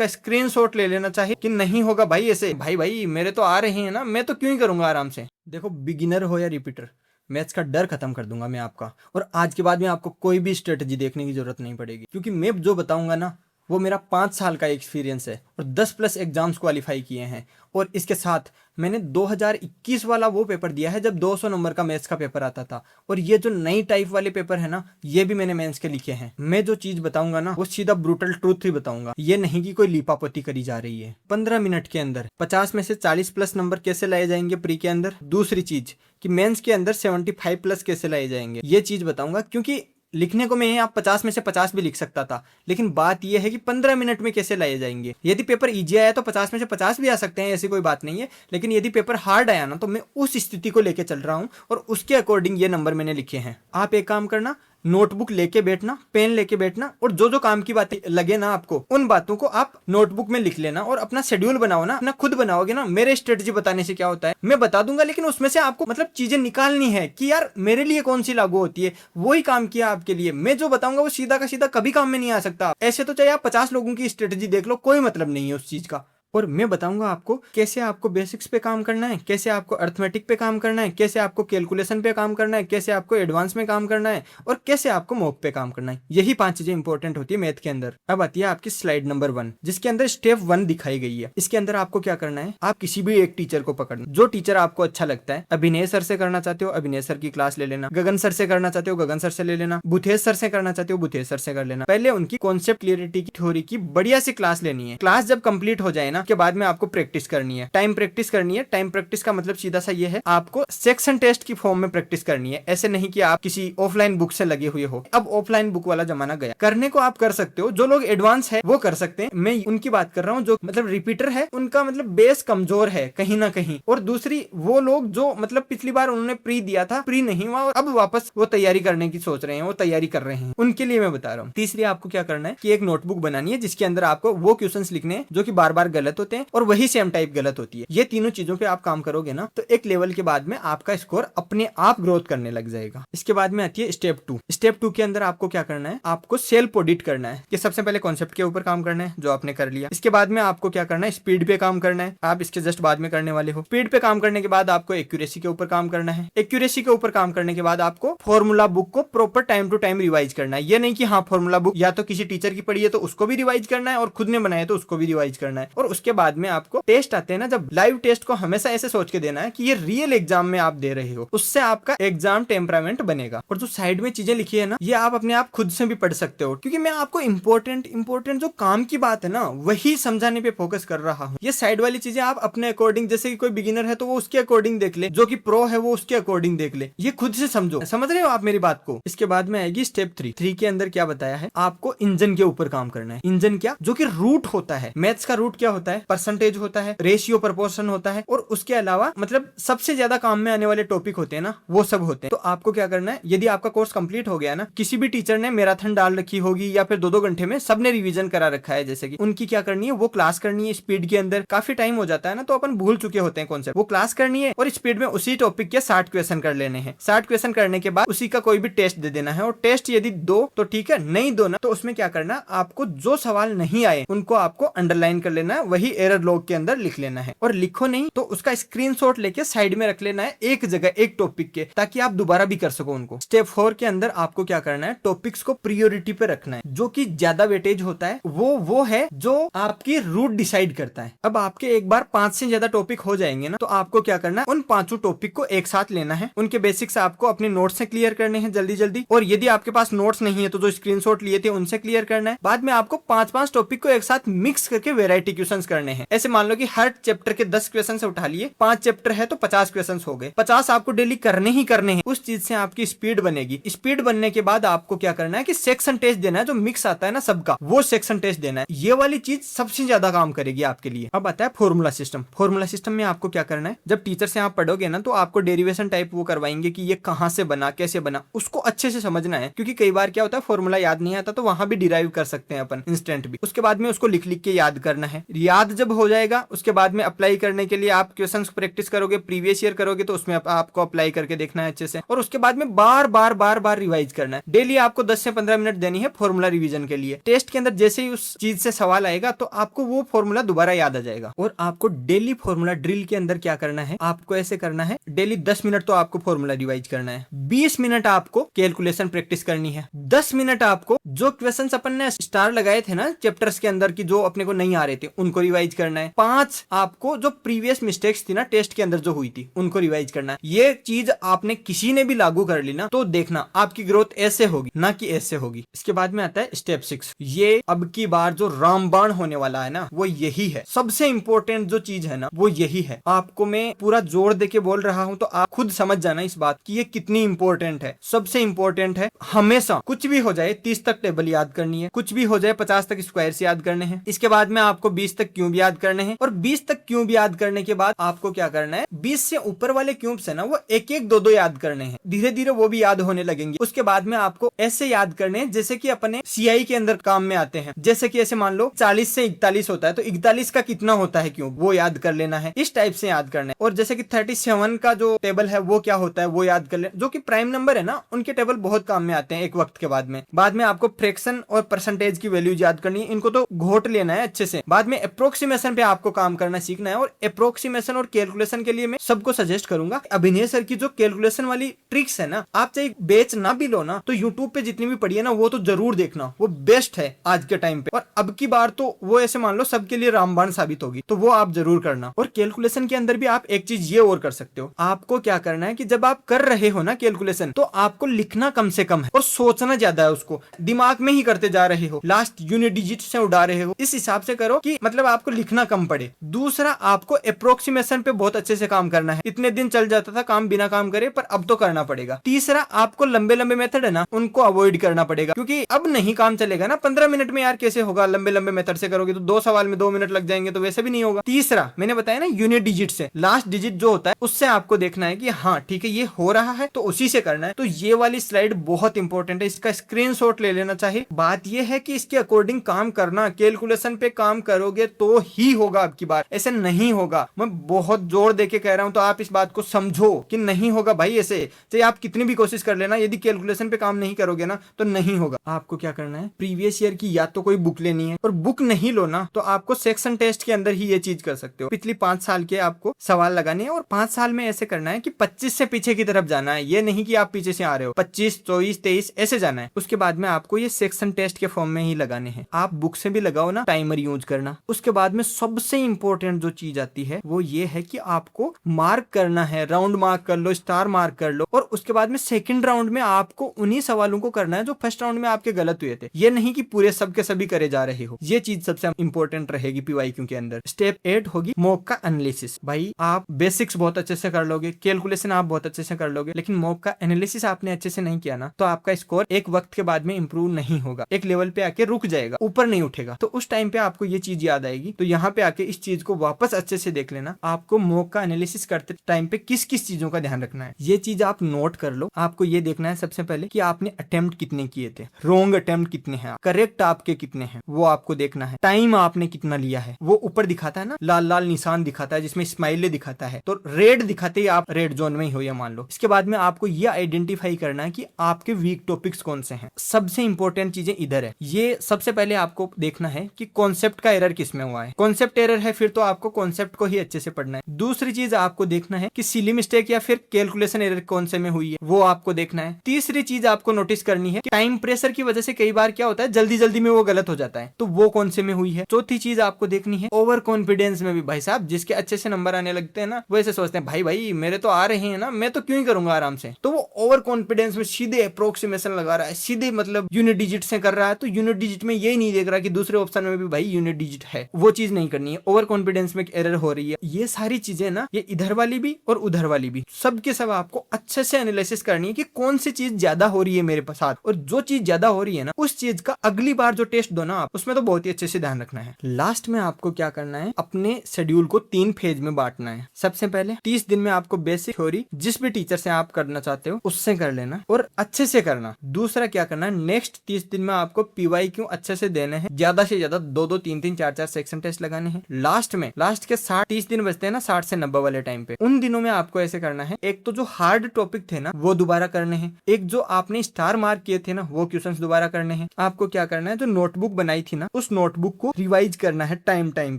का स्क्रीनशॉट ले लेना चाहिए कि नहीं होगा भाई ऐसे। भाई मेरे तो आ रहे हैं ना, मैं तो क्यों ही करूंगा आराम से। देखो बिगिनर हो या रिपीटर, मैथ्स का डर खत्म कर दूंगा मैं आपका। और आज के बाद में आपको कोई भी स्ट्रेटजी देखने की जरूरत नहीं पड़ेगी, क्योंकि मैं जो बताऊंगा ना वो मेरा 5 साल का एक्सपीरियंस है और 10+ एग्जाम्स क्वालिफाई किए हैं। और इसके साथ मैंने 2021 वाला वो पेपर दिया है जब 200 नंबर का मैथ्स का पेपर आता था। और ये जो नई टाइप वाले पेपर है ना, ये भी मैंने मेंस के लिखे हैं। मैं जो चीज बताऊंगा ना वो सीधा ब्रूटल ट्रूथ ही बताऊंगा, ये नहीं कि कोई लीपापोती करी जा रही है। 15 मिनट के अंदर 50 में से 40+ नंबर कैसे लाए जाएंगे प्री के अंदर। दूसरी चीज कि मेंस के अंदर 75+ कैसे लाए जाएंगे, ये चीज बताऊंगा। क्योंकि लिखने को मैं आप 50 में से 50 भी लिख सकता था, लेकिन बात यह है कि 15 मिनट में कैसे लाए जाएंगे। यदि पेपर इजी आया तो 50 में से 50 भी आ सकते हैं, ऐसी कोई बात नहीं है। लेकिन यदि पेपर हार्ड आया ना, तो मैं उस स्थिति को लेके चल रहा हूं और उसके अकॉर्डिंग ये नंबर मैंने लिखे हैं। आप एक काम करना, नोटबुक लेके बैठना, पेन लेके बैठना, और जो जो काम की बातें लगे ना आपको, उन बातों को आप नोटबुक में लिख लेना और अपना शेड्यूल बनाओ ना। अपना खुद बनाओगे ना, मेरे स्ट्रेटजी बताने से क्या होता है मैं बता दूंगा, लेकिन उसमें से आपको मतलब चीजें निकालनी है कि यार मेरे लिए कौन सी लागू होती है, वही काम किया आपके लिए। मैं जो बताऊंगा वो सीधा का सीधा कभी काम में नहीं आ सकता। ऐसे तो चाहे आप 50 लोगों की स्ट्रेटजी देख लो, कोई मतलब नहीं है उस चीज का। और मैं बताऊंगा आपको कैसे आपको बेसिक्स पे काम करना है, कैसे आपको अर्थमेटिक पे काम करना है, कैसे आपको कैलकुलेशन पे काम करना है, कैसे आपको एडवांस में काम करना है, और कैसे आपको मॉक पे काम करना है। यही 5 चीजें इंपॉर्टेंट होती है मैथ के अंदर। अब आती है आपकी स्लाइड नंबर 1, जिसके अंदर स्टेप 1 दिखाई गई है। इसके अंदर आपको क्या करना है, आप किसी भी एक टीचर को पकड़ना, जो टीचर आपको अच्छा लगता है। अभिनय सर से करना चाहते हो अभिनय सर की क्लास ले लेना, गगन सर से करना चाहते हो गगन सर से ले लेना, बुथेश सर से करना चाहते हो बुथेश सर से कर लेना। पहले उनकी कॉन्सेप्ट क्लियरिटी की थ्योरी की बढ़िया सी क्लास लेनी है। क्लास जब कंप्लीट हो जाए ना, के बाद में आपको प्रैक्टिस करनी है, टाइम प्रैक्टिस करनी है। टाइम प्रैक्टिस का मतलब सीधा सा ये है, आपको सेक्शन टेस्ट की फॉर्म में प्रैक्टिस करनी है। ऐसे नहीं कि आप किसी ऑफलाइन बुक से लगे हुए हो। अब ऑफलाइन बुक वाला जमाना गया, करने को आप कर सकते हो। जो लोग एडवांस है वो कर सकते हैं, मैं उनकी बात कर रहा हूँ। जो मतलब रिपीटर है उनका मतलब बेस कमजोर है कहीं ना कहीं। और दूसरी वो लोग जो मतलब पिछली बार उन्होंने प्री दिया था, प्री नहीं हुआ और अब वापस वो तैयारी करने की सोच रहे हैं, वो तैयारी कर रहे हैं, उनके लिए मैं बता रहा हूँ। तीसरी आपको क्या करना है कि एक नोटबुक बनानी है जिसके अंदर आपको वो क्वेश्चंस लिखने हैं जो कि बार बार गलत होते हैं और वही सेम टाइप गलत होती है। ये तीनों चीजों पे आप काम करोगे ना, तो एक लेवल के बाद में आपका स्कोर अपने आप ग्रोथ करने लग जाएगा। इसके बाद में आती है स्टेप 2। स्टेप 2 के अंदर आपको क्या करना है, आपको सेल्फ ऑडिट करना है कि सबसे पहले कॉन्सेप्ट के ऊपर काम करना है जो आपने कर लिया। इसके बाद में आपको क्या करना है, स्पीड पे काम करना है, आप इसके जस्ट बाद में करने वाले हो। स्पीड पे काम करने के बाद आपको एक्यूरेसी के ऊपर काम करना है। एक्यूरेसी के ऊपर काम करने के बाद आपको फॉर्मूला बुक को proper time to time revise करना है। ये नहीं कि हाँ फॉर्मूला बुक या तो किसी टीचर की पढ़ी है तो उसको भी रिवाइज करना है और खुद ने बनाया तो उसको भी रिवाइज करना है। और उसके बाद में आपको टेस्ट आते हैं ना, जब लाइव टेस्ट को हमेशा ऐसे सोच के देना है कि ये रियल एग्जाम में आप दे रहे हो, उससे आपका एग्जाम टेम्परामेंट बनेगा। और जो साइड में चीजें लिखी है ना, ये आप अपने आप खुद से भी पढ़ सकते हो, क्योंकि मैं आपको इंपॉर्टेंट जो काम की बात है ना वही समझाने पे फोकस कर रहा हूँ। ये साइड वाली चीजें आप अपने अकॉर्डिंग, जैसे कि कोई बिगिनर है तो वो उसके अकॉर्डिंग देख ले, जो कि प्रो है वो उसके अकॉर्डिंग देख ले, ये खुद से समझो। समझ रहे हो आप मेरी बात को। इसके बाद में आएगी स्टेप 3 के अंदर क्या बताया है, आपको इंजन के ऊपर काम करना है। इंजन क्या, जो कि रूट होता है। मैथ्स का रूट क्या होता है, परसेंटेज होता है, रेशियो प्रपोर्शन होता है, और उसके अलावा मतलब सबसे ज्यादा काम में आने वाले टॉपिक होते हैं ना, वो सब होते हैं। तो आपको क्या करना है, यदि आपका कोर्स कंप्लीट हो गया ना, किसी भी टीचर ने मैराथन डाल रखी होगी या फिर 2-2 घंटे में सबने रिवीजन करा रखा है, जैसे कि उनकी क्या करनी है, वो क्लास करनी है। स्पीड के अंदर काफी टाइम हो जाता है ना, तो अपन भूल चुके होते हैं कॉन्सेप्ट, वो क्लास करनी है और स्पीड में उसी टॉपिक के 60 क्वेश्चन कर लेने हैं। 60 क्वेश्चन करने के बाद उसी का कोई भी टेस्ट दे देना है, और टेस्ट यदि दो तो ठीक है, नहीं दो ना तो उसमें क्या करना, आपको जो सवाल नहीं आए उनको आपको अंडरलाइन कर लेना है, वही एरर लॉग के अंदर लिख लेना है। और लिखो नहीं तो उसका स्क्रीनशॉट लेके साइड में रख लेना है एक जगह, एक टॉपिक के, ताकि आप दोबारा भी कर सको उनको। स्टेप 4 के अंदर आपको क्या करना है, टॉपिक्स को प्रायोरिटी पे रखना है। जो कि ज्यादा वेटेज होता है वो है जो आपकी रूट डिसाइड करता है। अब आपके एक बार 5 से ज्यादा टॉपिक हो जाएंगे ना, तो आपको क्या करना है, उन 5 टॉपिक को एक साथ लेना है। उनके बेसिक्स आपको अपने नोट्स से क्लियर करने हैं जल्दी जल्दी, और यदि आपके पास नोट्स नहीं है तो जो स्क्रीनशॉट लिए थे उनसे क्लियर करना है। बाद में आपको 5-5 टॉपिक को एक साथ मिक्स करके वेराइटी क्वेश्चंस करने हैं। ऐसे मान लो कि हर चैप्टर के 10 क्वेश्चन से उठा लिए, 5 चैप्टर है तो 50 क्वेश्चन हो गए। 50 आपको डेली करने ही करने हैं। उस चीज से आपकी स्पीड बनेगी। स्पीड बनने के बाद आपको क्या करना है कि सेक्शन टेस्ट देना है, जो मिक्स आता है ना सबका, वो सेक्शन टेस्ट देना है। ये वाली चीज सबसे ज्यादा काम करेगी आपके लिए। अब आता है फॉर्मूला सिस्टम। फॉर्मूला सिस्टम में आपको क्या करना है, जब टीचर से आप पढ़ोगे ना तो आपको डेरिवेशन टाइप वो करवाएंगे कि ये कहां से बना, कैसे बना, उसको अच्छे से समझना है। क्योंकि कई बार क्या होता है, फॉर्मूला याद नहीं आता तो वहां भी डिराइव कर सकते हैं अपन इंस्टेंट भी। उसके बाद में उसको लिख लिख के याद करना है। याद याद जब हो जाएगा उसके बाद में अप्लाई करने के लिए आप क्वेश्चंस प्रैक्टिस करोगे, प्रीवियस ईयर करोगे तो उसमें आपको अप्लाई करके देखना है अच्छे से, और उसके बाद में बार बार रिवाइज करना है। डेली आपको 10 से 15 मिनट देनी है फॉर्मूला रिवीजन के लिए। टेस्ट के अंदर जैसे ही उस चीज से सवाल आएगा तो आपको वो फॉर्मूला दोबारा याद आ जाएगा। और आपको डेली फॉर्मूला ड्रिल के अंदर क्या करना है, आपको ऐसे करना है, डेली 10 मिनट तो आपको फॉर्मूला रिवाइज करना है, 20 मिनट आपको कैलकुलेशन प्रैक्टिस करनी है, 10 मिनट आपको जो क्वेश्चंस अपन ने स्टार लगाए थे ना चैप्टर्स के अंदर की जो अपने को नहीं आ रहे थे उनको रिवाइज करना है, 5 आपको जो प्रीवियस मिस्टेक्स थी ना टेस्ट के अंदर जो हुई थी उनको रिवाइज करना है। ये चीज आपने किसी ने भी लागू कर ली ना तो देखना आपकी ग्रोथ ऐसे होगी ना कि ऐसे होगी। इसके बाद में आता है स्टेप 6। ये अब की बार जो रामबाण होने वाला है ना वो यही है, सबसे इंपॉर्टेंट जो चीज है ना वो यही है। आपको मैं पूरा जोर देके बोल रहा हूं तो आप खुद समझ जाना इस बात की ये कितनी इंपॉर्टेंट है। सबसे इंपॉर्टेंट है, हमेशा कुछ भी हो जाए 30 तक टेबल याद करनी है, कुछ भी हो जाए 50 तक स्क्वायर्स याद करने हैं। इसके बाद में आपको 20 तक क्यूब याद करने हैं, और 20 तक क्यूब याद करने के बाद आपको क्या करना है, 20 से ऊपर वाले क्यूब्स है ना वो एक एक दो याद करने हैं। धीरे धीरे वो भी याद होने लगेंगे। उसके बाद में आपको ऐसे याद करने हैं जैसे कि अपने सीआई के अंदर काम में आते हैं। जैसे कि ऐसे मान लो 40 से 41 होता है तो 41 का कितना होता है क्यूब वो याद कर लेना है। इस टाइप से याद करना है। और जैसे कि 37 का जो टेबल है वो क्या होता है वो याद कर लेना। जो कि प्राइम नंबर है ना उनके टेबल बहुत काम में आते हैं एक वक्त के बाद में आपको फ्रैक्शन और परसेंटेज की वैल्यूज याद करनी है। इनको तो घोट लेना है अच्छे से। बाद में अप्रोक्सीमेशन पे आपको काम करना सीखना है। और अप्रोक्सीमेशन और कैलकुलेशन के लिए मैं सबको सजेस्ट करूंगा अभिनय सर की जो कैलकुलेशन वाली ट्रिक्स है ना, आप चाहे बेच ना भी लो ना तो यूट्यूब पे जितनी भी पड़ी है ना वो तो जरूर देखना, वो बेस्ट है आज के टाइम पे। और अब की बार तो वो ऐसे मान लो सबके लिए रामबाण साबित होगी, तो वो आप जरूर करना। और कैलकुलेशन के अंदर भी आप एक चीज ये और कर सकते हो, आपको क्या करना है कि जब आप कर रहे हो ना कैलकुलेशन तो आपको लिखना कम से कम है और सोचना ज्यादा है। उसको दिमाग में ही करते जा रहे हो, लास्ट यूनिट डिजिट से उड़ा रहे हो, इस हिसाब से करो कि मतलब आपको लिखना कम पड़े। दूसरा, आपको अप्रोक्सीमेशन पे बहुत अच्छे से काम करना है। इतने दिन चल जाता था काम बिना काम करे, पर अब तो करना पड़ेगा। तीसरा, आपको लंबे लंबे मेथड है ना उनको अवॉइड करना पड़ेगा, क्योंकि अब नहीं काम चलेगा ना। 15 मिनट में यार कैसे होगा, लंबे लंबे मेथड से करोगे तो 2 सवाल में 2 मिनट लग जाएंगे, तो वैसे भी नहीं होगा। तीसरा, मैंने बताया ना यूनिट डिजिट से, लास्ट डिजिट जो होता है उससे आपको देखना है कि हाँ ठीक है ये हो रहा है तो उसी से करना है। तो ये वाली स्लाइड बहुत इंपॉर्टेंट है, इसका स्क्रीनशॉट ले लेना चाहिए। बात ये है कि इसके अकॉर्डिंग काम करना, कैलकुलेशन पे काम करोगे तो ही होगा, अब की बार ऐसे नहीं होगा। मैं बहुत जोर देके कह रहा हूं तो आप इस बात को समझो कि नहीं होगा भाई ऐसे। चाहे आप कितनी भी कोशिश कर लेना, यदि कैलकुलेशन पे काम नहीं करोगे ना तो नहीं होगा। आपको क्या करना है, प्रीवियस ईयर की या तो कोई बुक लेनी है, और बुक नहीं लो ना तो आपको सेक्शन टेस्ट के अंदर ही ये चीज कर सकते हो। पिछली 5 साल के आपको सवाल लगाने हैं और 5 साल में ऐसे करना है कि 25 से पीछे की तरफ जाना है। ये नहीं कि आप पीछे से आ रहे हो, 25, 24, 23 ऐसे जाना है। उसके बाद में आपको ये सेक्शन टेस्ट के फॉर्म में ही लगाने हैं। आप बुक से भी लगाओ ना, टाइमर यूज करना। उसके बाद में सबसे इंपॉर्टेंट जो चीज आती है वो ये है कि आपको मार्क करना है, राउंड मार्क कर लो, स्टार मार्क कर लो। और उसके बाद में सेकंड राउंड में आपको उन्हीं सवालों को करना है जो फर्स्ट राउंड में आपके गलत हुए थे। ये नहीं कि पूरे सब के सभी करे जा रहे हो। ये चीज सबसे इंपॉर्टेंट रहेगी पीवाईक्यू के अंदर। स्टेप 8 होगी मॉक का एनालिसिस। भाई आप बेसिक्स बहुत अच्छे से कर लोगे, कैलकुलेशन आप बहुत अच्छे से कर लोगे, लेकिन मॉक का एनालिसिस आपने अच्छे से नहीं किया ना तो आपका स्कोर एक वक्त के बाद में इंप्रूव नहीं होगा, एक लेवल पे आके रुक जाएगा, ऊपर नहीं उठेगा। तो उस टाइम पे आपको ये चीज याद आएगी। तो यहाँ पे आके इस चीज को वापस अच्छे से देख लेना। आपको मॉक का एनालिसिस करते टाइम पे किस किस चीजों का ध्यान रखना है, ये चीज आप नोट कर लो। आपको ये देखना है सबसे पहले कि आपने अटेम्प्ट कितने किए थे, रॉन्ग अटेम्प्ट कितने हैं, करेक्ट आपके कितने हैं वो आपको देखना है। टाइम आपने कितना लिया है वो ऊपर दिखाता है ना, लाल लाल निशान दिखाता है जिसमें स्माइले दिखाता है, तो रेड दिखाते ही आप रेड जोन में ही हो, या मान लो। इसके बाद में आपको ये आइडेंटिफाई करना है कि आपके वीक टॉपिक्स कौन से हैं। सबसे इंपॉर्टेंट चीजें इधर है। ये सबसे पहले आपको देखना है कि कॉन्सेप्ट का एरर किसमें हुआ है। कॉन्सेप्ट एरर है फिर तो आपको कॉन्सेप्ट को ही अच्छे से पढ़ना है। दूसरी चीज आपको देखना है कि सिली मिस्टेक या फिर कैलकुलेशन एरर कौन से में हुई है वो आपको देखना है। तीसरी चीज आपको नोटिस करनी है कि टाइम प्रेशर की वजह से कई बार क्या होता है जल्दी जल्दी में वो गलत हो जाता है, तो वो कौन से में हुई है। चौथी चीज आपको देखनी है ओवर कॉन्फिडेंस में भी। भाई साहब जिसके अच्छे से नंबर आने लगते हैं ना वो ऐसे सोचते हैं भाई मेरे तो आ रहे हैं ना, मैं तो क्यों ही करूंगा आराम से। तो वो ओवर कॉन्फिडेंस में सीधे अप्रोक्सीमेशन लगा रहा है, सीधे मतलब यूनिट डिजिट से कर रहा है। तो यूनिट डिजिट में यही नहीं देख रहा कि दूसरे ऑप्शन में भी भाई यूनिट डिजिट है। वो चीज नहीं करनी है। ओवर कॉन्फिडेंस में एरर हो रही है। ये सारी चीजें ना, ये इधर वाली भी और उधर वाली भी, सबके सब आपको अच्छे से एनालिसिस करनी है कि कौन सी चीज ज्यादा हो रही है मेरे साथ। और जो चीज ज्यादा हो रही है ना उस चीज का अगली बार जो टेस्ट दो ना आप, उसमें तो बहुत ही अच्छे से ध्यान रखना है। लास्ट में आपको क्या करना है, अपने शेड्यूल को 3 फेज में बांटना है। सबसे पहले 30 दिन में आपको बेसिक थ्योरी जिस भी टीचर से आप करना चाहते हो उससे कर लेना और अच्छे से करना। दूसरा क्या करना है, नेक्स्ट 30 दिन में आपको पीवाईक्यू अच्छे से देने हैं, ज्यादा से ज्यादा 2-2, 3-3, 4-4 सेक्शन टेस्ट लगाने हैं। लास्ट के 60-30 दिन बचते हैं ना, 60 से 90 वाले टाइम पे, उन दिनों में आपको ऐसे करना है, एक तो जो हार्ड टॉपिक थे ना वो दोबारा करने हैं, एक जो आपने स्टार मार्क किए थे ना वो क्वेश्चंस दोबारा करने हैं। आपको क्या करना है, जो नोटबुक बनाई थी ना उस नोटबुक को रिवाइज करना है टाइम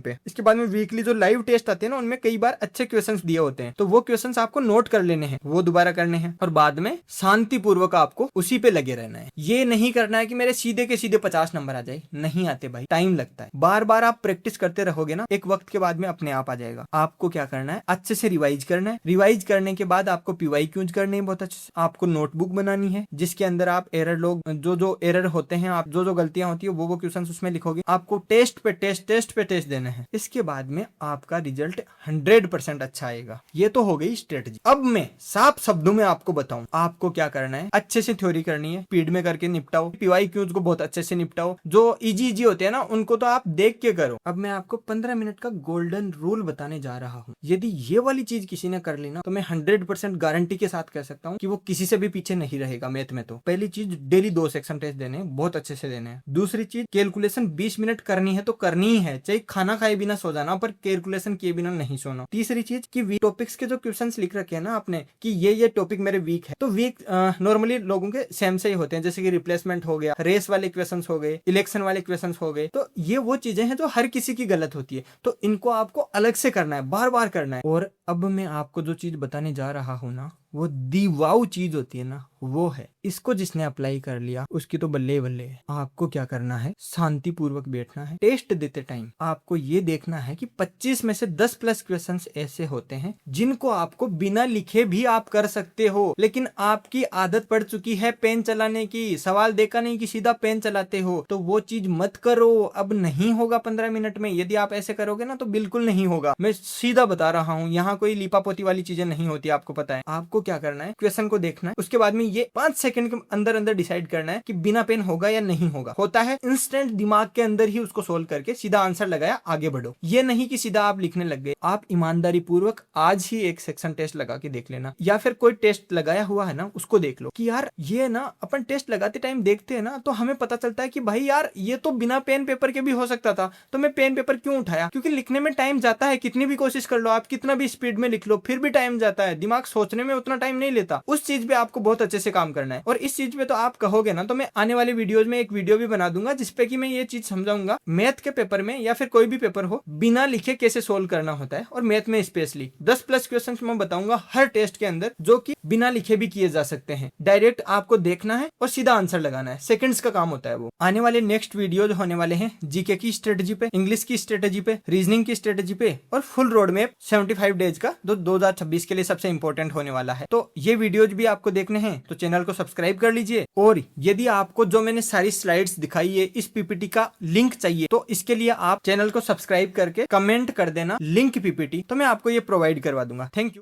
पे। इसके बाद में वीकली जो लाइव टेस्ट आते हैं ना उनमें कई बार अच्छे क्वेश्चंस दिए होते हैं, तो वो क्वेश्चंस आपको नोट कर लेने हैं, वो दोबारा करने हैं, और बाद में शांतिपूर्वक आपको उसी पे लगे रहना है। ये नहीं करना है कि मेरे सीधे के सीधे 50 नंबर आ जाए, नहीं आते भाई, टाइम लगता है। बार बार आप प्रैक्टिस करते रहोगे ना, एक वक्त के बाद में अपने आप आ जाएगा। आपको क्या करना है, अच्छे से रिवाइज करना है। रिवाइज करने के बाद आपको PYQs करने हैं बहुत अच्छे से। आपको नोटबुक बनानी है जिसके अंदर आप एरर लोग जो एरर होते हैं, आप जो गलतियां होती है वो क्वेश्चन उसमें लिखोगे। आपको टेस्ट पे टेस्ट देना है। इसके बाद में आपका रिजल्ट 100% अच्छा आएगा। ये तो हो गई स्ट्रेटजी। अब मैं साफ शब्दों में आपको बताऊं, आपको क्या करना है, अच्छे से थ्योरी करनी है, स्पीड में करके निपटाओ, PYQs को बहुत अच्छे से निपटाओ। जो इजी होते हैं ना उनको तो आप देख के करो। अब मैं आपको 15 मिनट का गोल्डन रूल बताने जा रहा हूँ। यदि ये वाली चीज किसी ने कर ली ना तो मैं 100% गारंटी के साथ कह सकता हूँ कि वो किसी से भी पीछे नहीं रहेगा मैथ में। तो पहली चीज, डेली 2 सेक्शन टेस्ट देने हैं, बहुत अच्छे से देने हैं। दूसरी चीज, कैलकुलेशन 20 मिनट करनी है तो करनी ही है, चाहे खाना खाए बिना सो जाना, पर कैलकुलेशन किए बिना नहीं सोना। तीसरी चीज कि टॉपिक्स के जो क्वेश्चंस लिख रखे हैं ना आपने कि ये टॉपिक मेरे वीक है, तो वीक नॉर्मली लोगों के सेम से ही होते हैं, जैसे कि रिप्लेसमेंट हो गया, रेस वाले क्वेश्चंस हो गए, इलेक्शन वाले क्वेश्चंस हो गए। तो ये वो चीजें हैं जो हर किसी की गलत होती है, तो इनको आपको अलग से करना है, बार बार करना है। और अब मैं आपको जो चीज बताने जा रहा हूँ ना, वो दी वाव चीज होती है ना, वो है, इसको जिसने अप्लाई कर लिया उसकी तो बल्ले बल्ले है। आपको क्या करना है, शांतिपूर्वक बैठना है। टेस्ट देते टाइम आपको ये देखना है कि 25 में से 10 प्लस क्वेश्चंस ऐसे होते हैं जिनको आपको बिना लिखे भी आप कर सकते हो, लेकिन आपकी आदत पड़ चुकी है पेन चलाने की, सवाल देखा नहीं कि सीधा पेन चलाते हो, तो वो चीज मत करो। अब नहीं होगा 15 मिनट में। यदि आप ऐसे करोगे ना तो बिल्कुल नहीं होगा, मैं सीधा बता रहा हूँ। यहाँ कोई लिपापोती वाली चीजें नहीं होती, आपको पता है। आपको क्या करना है, क्वेश्चन को देखना है, उसके बाद में ये 5 सेकंड के अंदर डिसाइड करना है कि बिना पेन होगा या नहीं होगा। होता है इंस्टेंट, दिमाग के अंदर ही उसको सोल्व करके सीधा आंसर लगाया, आगे बढ़ो। ये नहीं कि सीधा आप लिखने लग गए। आप ईमानदारी पूर्वक आज ही एक सेक्शन टेस्ट लगा के देख लेना, या फिर कोई टेस्ट लगाया हुआ है ना उसको देख लो कि यार ये ना अपन टेस्ट लगाते टाइम देखते हैं ना तो हमें पता चलता है कि भाई यार ये तो बिना पेन पेपर के भी हो सकता था, तो मैं पेन पेपर क्यों उठाया? क्योंकि लिखने में टाइम जाता है, कितनी भी कोशिश कर लो आप, कितना भी स्पीड में लिख लो, फिर भी टाइम जाता है। दिमाग सोचने में उतना टाइम नहीं लेता। उस चीज पे आपको बहुत अच्छे से काम करना है। और इस चीज पे तो आप कहोगे ना तो मैं आने वाले वीडियोज में एक वीडियो भी बना दूंगा जिसपे कि मैं ये चीज समझाऊंगा, मैथ के पेपर में या फिर कोई भी पेपर हो, बिना लिखे कैसे सोल्व करना होता है। और मैथ में स्पेशली 10 प्लस क्वेश्चन मैं बताऊंगा हर टेस्ट के अंदर, जो कि बिना लिखे भी किए जा सकते हैं। डायरेक्ट आपको देखना है और सीधा आंसर लगाना है, सेकंड्स का काम होता है वो। आने वाले नेक्स्ट वीडियोज होने वाले हैं जीके की स्ट्रेटेजी पे, इंग्लिश की स्ट्रेटेजी पे, रीजनिंग की स्ट्रेटेजी पे, और फुल रोड मैप 75 डेज का, जो 2026 के लिए सबसे इंपॉर्टेंट होने वाला है। तो ये वीडियोज भी आपको देखने हैं तो चैनल को सब्सक्राइब कर लीजिए। और यदि आपको जो मैंने सारी स्लाइड्स दिखाई है इस पीपीटी का लिंक चाहिए तो इसके लिए आप चैनल को सब्सक्राइब करके कमेंट कर देना लिंक पीपीटी, तो मैं आपको ये प्रोवाइड करवा दूंगा। Thank you.